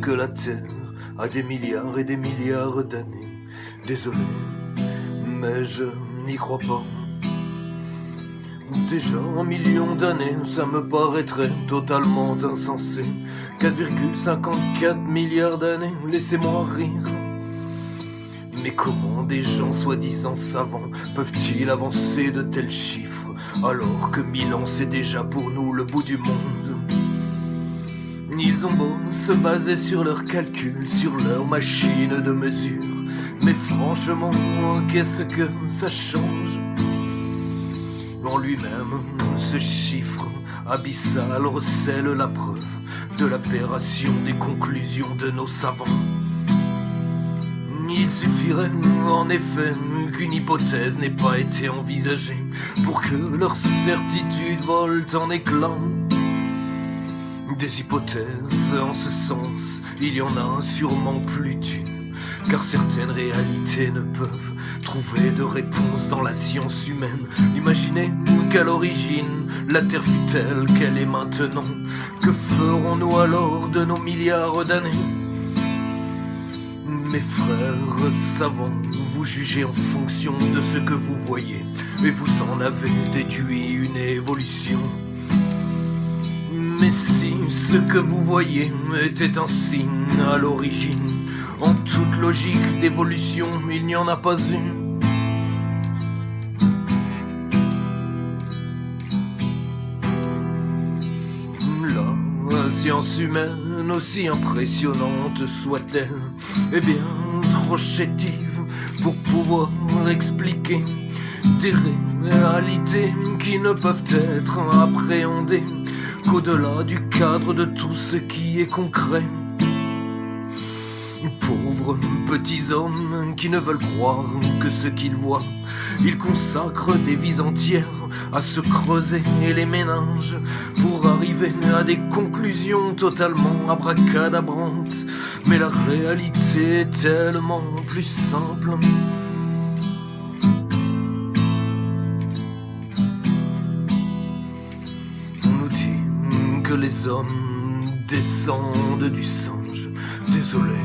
que la Terre a des milliards et des milliards d'années. Désolé, mais je n'y crois pas. Déjà 1 million d'années, ça me paraîtrait totalement insensé. 4,54 milliards d'années, laissez-moi rire. Mais comment des gens soi-disant savants peuvent-ils avancer de tels chiffres, alors que 1000 ans c'est déjà pour nous le bout du monde? Ils ont beau se baser sur leurs calculs, sur leurs machines de mesure, mais franchement, qu'est-ce que ça change? En lui-même, ce chiffre abyssal recèle la preuve de l'aberration des conclusions de nos savants. Il suffirait en effet qu'une hypothèse n'ait pas été envisagée pour que leurs certitudes volent en éclats. Des hypothèses en ce sens, il y en a sûrement plus d'une, car certaines réalités ne peuvent trouver de réponse dans la science humaine. Imaginez qu'à l'origine, la Terre fut telle qu'elle est maintenant. Que ferons-nous alors de nos milliards d'années? Mes frères savants, vous jugez en fonction de ce que vous voyez, et vous en avez déduit une évolution. Mais si ce que vous voyez était un signe à l'origine, en toute logique d'évolution, il n'y en a pas une. La science humaine, aussi impressionnante soit-elle, est bien trop chétive pour pouvoir expliquer des réalités qui ne peuvent être appréhendées qu'au-delà du cadre de tout ce qui est concret. Pauvres petits hommes qui ne veulent croire que ce qu'ils voient, ils consacrent des vies entières à se creuser les méninges pour arriver à des conclusions totalement abracadabrantes. Mais la réalité est tellement plus simple. On nous dit que les hommes descendent du singe. Désolé,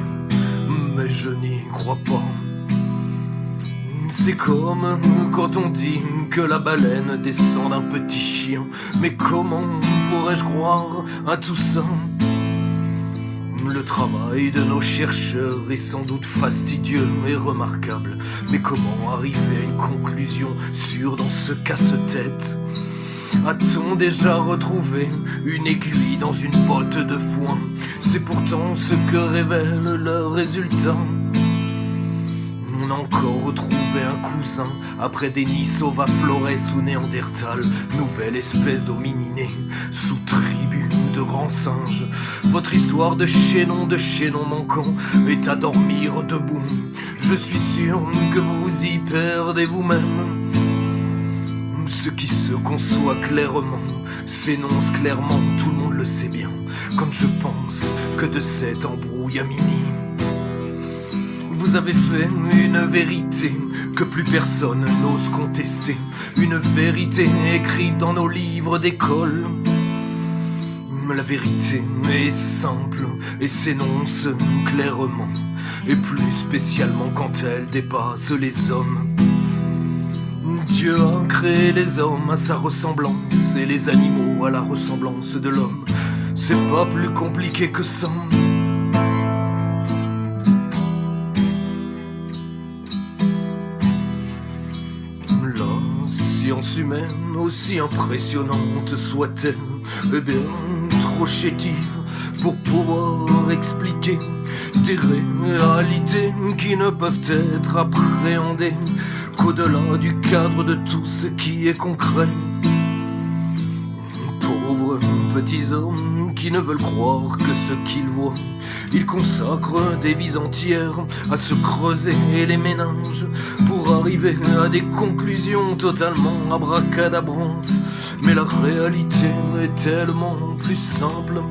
mais je n'y crois pas. C'est comme quand on dit que la baleine descend d'un petit chien. Mais comment pourrais-je croire à tout ça? Le travail de nos chercheurs est sans doute fastidieux et remarquable. Mais comment arriver à une conclusion sûre dans ce casse-tête? A-t-on déjà retrouvé une aiguille dans une botte de foin? C'est pourtant ce que révèle le résultat. On a encore retrouvé un cousin après Denisova Flores ou Néandertal, nouvelle espèce d'homininée sous tribu de grands singes. Votre histoire de chaînon manquant est à dormir debout. Je suis sûr que vous vous y perdez vous-même. Ce qui se conçoit clairement s'énonce clairement, tout le monde le sait bien, quand je pense que de cet embrouillamini vous avez fait une vérité que plus personne n'ose contester, une vérité écrite dans nos livres d'école. La vérité est simple et s'énonce clairement, et plus spécialement quand elle dépasse les hommes. Dieu a créé les hommes à sa ressemblance et les animaux à la ressemblance de l'homme. C'est pas plus compliqué que ça. La science humaine, aussi impressionnante soit-elle, est bien trop chétive pour pouvoir expliquer des réalités qui ne peuvent être appréhendées qu'au-delà du cadre de tout ce qui est concret. Pauvres petits hommes qui ne veulent croire que ce qu'ils voient, ils consacrent des vies entières à se creuser les méninges pour arriver à des conclusions totalement abracadabrantes. Mais la réalité est tellement plus simple.